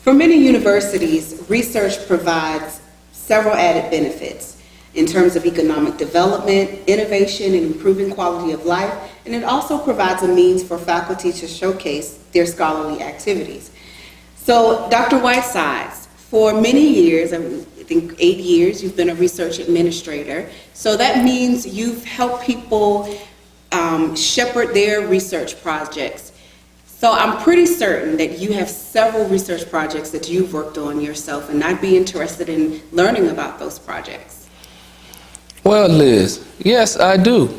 For many universities, research provides several added benefits in terms of economic development, innovation, and improving quality of life, and it also provides a means for faculty to showcase their scholarly activities. So, Dr. Whitesides, for many years, I think 8 years, you've been a research administrator. So that means you've helped people shepherd their research projects. So I'm pretty certain that you have several research projects that you've worked on yourself, and I'd be interested in learning about those projects. Well, Liz, yes, I do.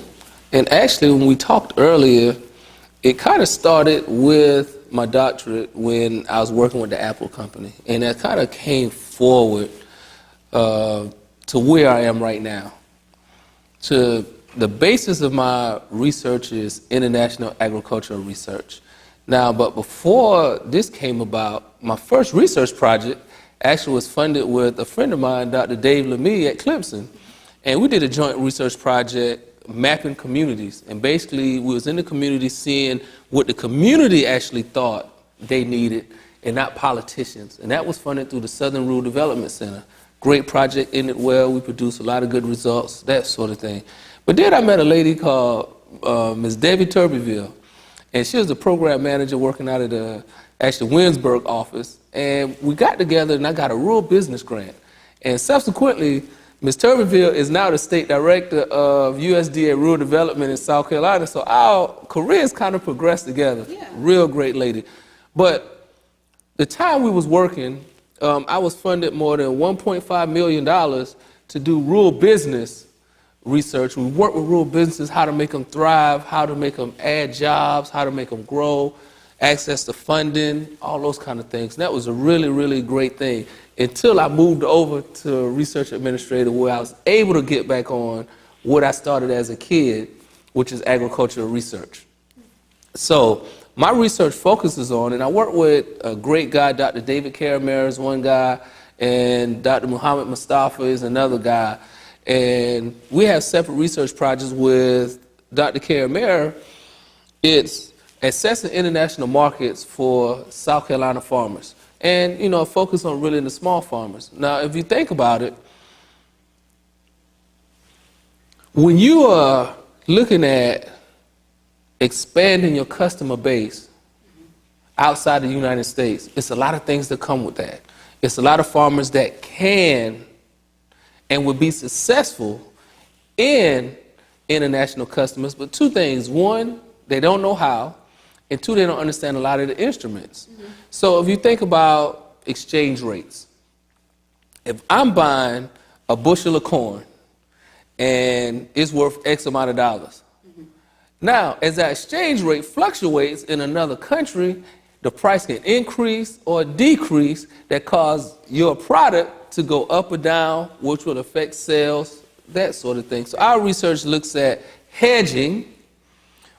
And actually, when we talked earlier, it kind of started with my doctorate when I was working with the Apple company. And that kind of came forward to where I am right now. To the basis of my research is international agricultural research. Now, but before this came about, my first research project actually was funded with a friend of mine, Dr. Dave Lemie at Clemson. And we did a joint research project mapping communities. And basically, we was in the community seeing what the community actually thought they needed and not politicians. And that was funded through the Southern Rural Development Center. Great project, ended well. We produced a lot of good results, that sort of thing. But then I met a lady called Ms. Debbie Turbeville. And she was the program manager working out of the actually Winsburg office. And we got together and I got a rural business grant. And subsequently, Ms. Turbeville is now the state director of USDA Rural Development in South Carolina. So our careers kind of progressed together. Yeah. Real great lady. But the time we was working, I was funded more than $1.5 million to do rural business research. We work with rural businesses, how to make them thrive, how to make them add jobs, how to make them grow, access to funding, all those kind of things. And that was a really, really great thing until I moved over to research administrator where I was able to get back on what I started as a kid, which is agricultural research. So my research focuses on, and I work with a great guy, Dr. David Karamera is one guy, and Dr. Muhammad Mustafa is another guy. And we have separate research projects with Dr. Karamera. It's assessing international markets for South Carolina farmers. And, you know, focus on really the small farmers. Now, if you think about it, when you are looking at expanding your customer base outside the United States, it's a lot of things that come with that. It's a lot of farmers that can and would be successful in international customers, but two things. One, they don't know how, and two, they don't understand a lot of the instruments. Mm-hmm. So if you think about exchange rates, if I'm buying a bushel of corn and it's worth X amount of dollars, mm-hmm. Now, as that exchange rate fluctuates in another country, the price can increase or decrease that cause your product to go up or down, which will affect sales, that sort of thing. So our research looks at hedging,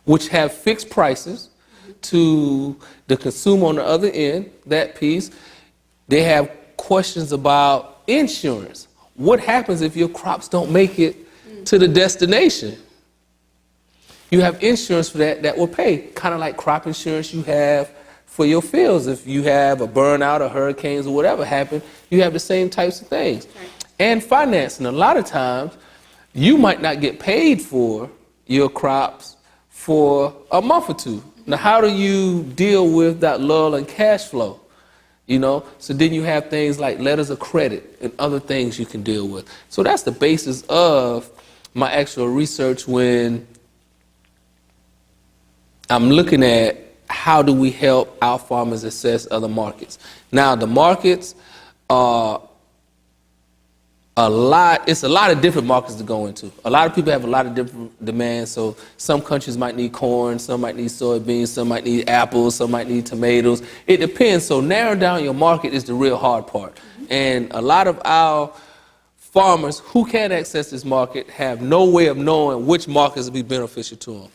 which have fixed prices to the consumer on the other end, that piece. They have questions about insurance. What happens if your crops don't make it to the destination? You have insurance for that will pay, kind of like crop insurance you have for your fields. If you have a burnout or hurricanes or whatever happen, you have the same types of things. Right. And financing, a lot of times, you might not get paid for your crops for a month or two. Now, how do you deal with that lull in cash flow? You know, so then you have things like letters of credit and other things you can deal with. So that's the basis of my actual research when I'm looking at how do we help our farmers access other markets. Now, the markets are it's a lot of different markets to go into. A lot of people have a lot of different demands. So some countries might need corn, some might need soybeans, some might need apples, some might need tomatoes. It depends. So narrowing down your market is the real hard part. Mm-hmm. And a lot of our farmers who can access this market have no way of knowing which markets will be beneficial to them.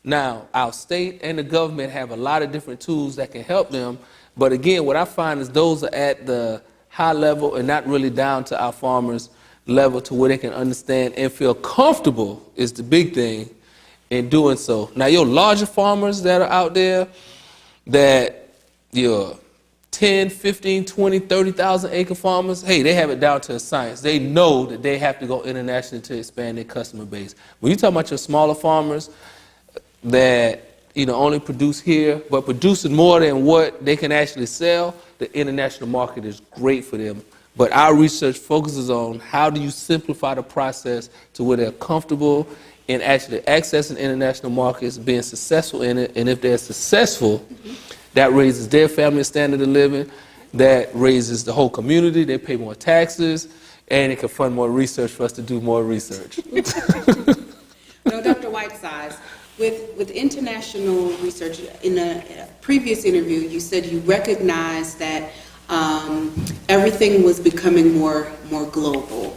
Now, our state and the government have a lot of different tools that can help them. But again, what I find is those are at the high level and not really down to our farmers' level to where they can understand and feel comfortable is the big thing in doing so. Now, your larger farmers that are out there, that your 10, 15, 20, 30,000 acre farmers, hey, they have it down to a science. They know that they have to go internationally to expand their customer base. When you talk about your smaller farmers that only produce here, but producing more than what they can actually sell, the international market is great for them. But our research focuses on how do you simplify the process to where they're comfortable in actually accessing international markets, being successful in it, and if they're successful, that raises their family standard of living, that raises the whole community, they pay more taxes, and it can fund more research for us to do more research. No, Dr. Whitesides, with international research, in a previous interview, you said you recognized that everything was becoming more global.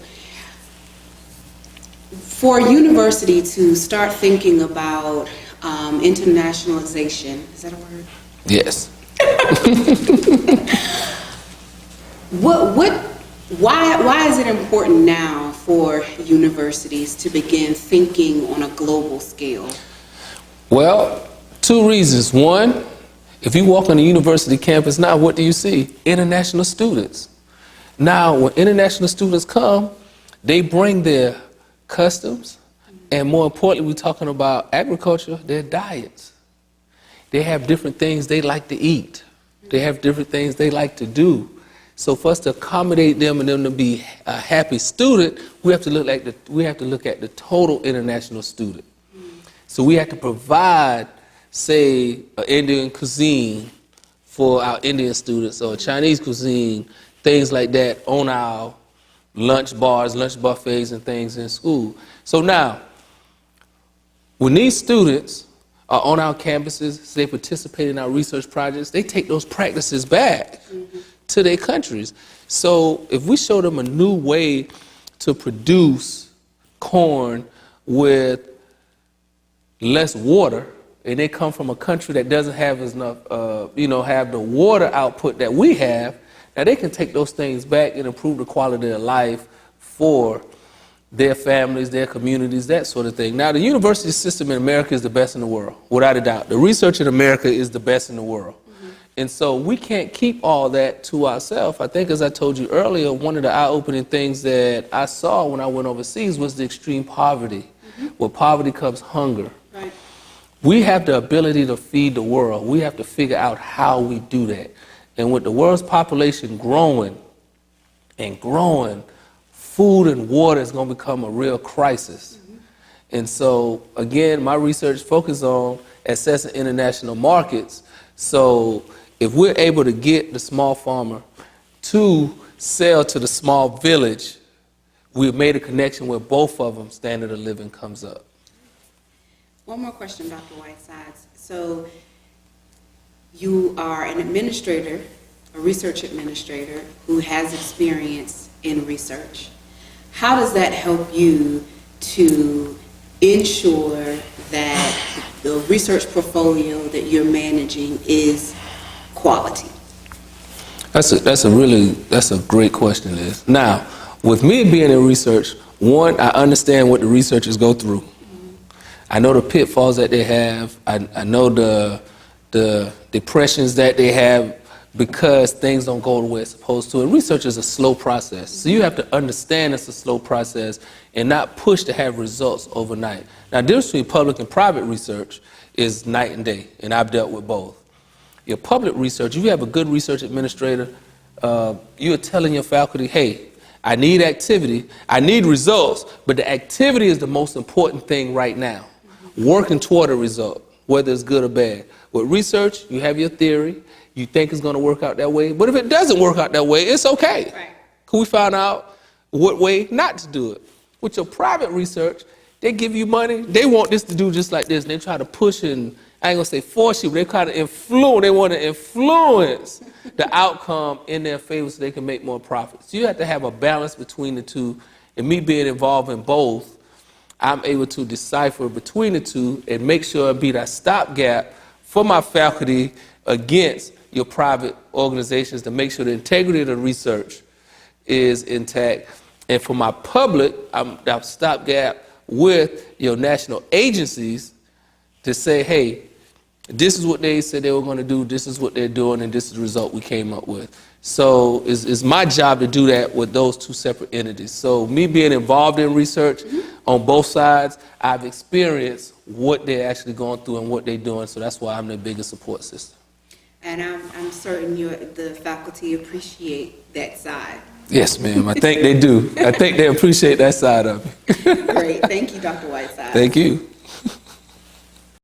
For a university to start thinking about internationalization, is that a word? Yes. Why is it important now for universities to begin thinking on a global scale? Well, two reasons. One, if you walk on a university campus now, what do you see? International students. Now, when international students come, they bring their customs, and more importantly, we're talking about agriculture, their diets. They have different things they like to eat. They have different things they like to do. So for us to accommodate them and them to be a happy student, we have to look at the total international student. So we have to provide, say, an Indian cuisine for our Indian students, or Chinese cuisine, things like that on our lunch bars, lunch buffets, and things in school. So now, when these students are on our campuses, they participate in our research projects, they take those practices back to their countries. So if we show them a new way to produce corn with less water, and they come from a country that doesn't have enough, have the water output that we have, now they can take those things back and improve the quality of life for their families, their communities, that sort of thing. Now, the university system in America is the best in the world, without a doubt. The research in America is the best in the world. And so we can't keep all that to ourselves. I think, as I told you earlier, one of the eye-opening things that I saw when I went overseas was the extreme poverty. With poverty comes hunger. Right. We have the ability to feed the world. We have to figure out how we do that. And with the world's population growing and growing, food and water is going to become a real crisis. And so, again, my research focuses on accessing international markets. So if we're able to get the small farmer to sell to the small village, we've made a connection where both of them standard of living comes up. One more question, Dr. Whitesides. So you are an administrator, a research administrator who has experience in research. How does that help you to ensure that the research portfolio that you're managing is quality? That's a great question, Liz. Now, with me being in research, one, I understand what the researchers go through. I know the pitfalls that they have. I know the depressions that they have because things don't go the way it's supposed to. And research is a slow process. So you have to understand it's a slow process and not push to have results overnight. Now, the difference between public and private research is night and day, and I've dealt with both. Your public research, if you have a good research administrator, you're telling your faculty, hey, I need activity, I need results, but the activity is the most important thing right now. Working toward a result, whether it's good or bad. With research, you have your theory, you think it's going to work out that way, but if it doesn't work out that way, it's okay. Right. Can we find out what way not to do it? With your private research, they give you money, they want this to do just like this, and they try to push and, I ain't going to say force you, but they kind of influence, they want to influence the outcome in their favor so they can make more profits. So you have to have a balance between the two, and me being involved in both, I'm able to decipher between the two and make sure it be that stopgap for my faculty against your private organizations to make sure the integrity of the research is intact. And for my public, I'm stopgap with your national agencies to say, hey, this is what they said they were going to do, this is what they're doing, and this is the result we came up with. So it's my job to do that with those two separate entities. So me being involved in research on both sides, I've experienced what they're actually going through and what they're doing, so that's why I'm their biggest support system. And I'm certain the faculty appreciate that side. Yes, ma'am. I think they do. I think they appreciate that side of it. Great. Thank you, Dr. Whiteside. Thank you.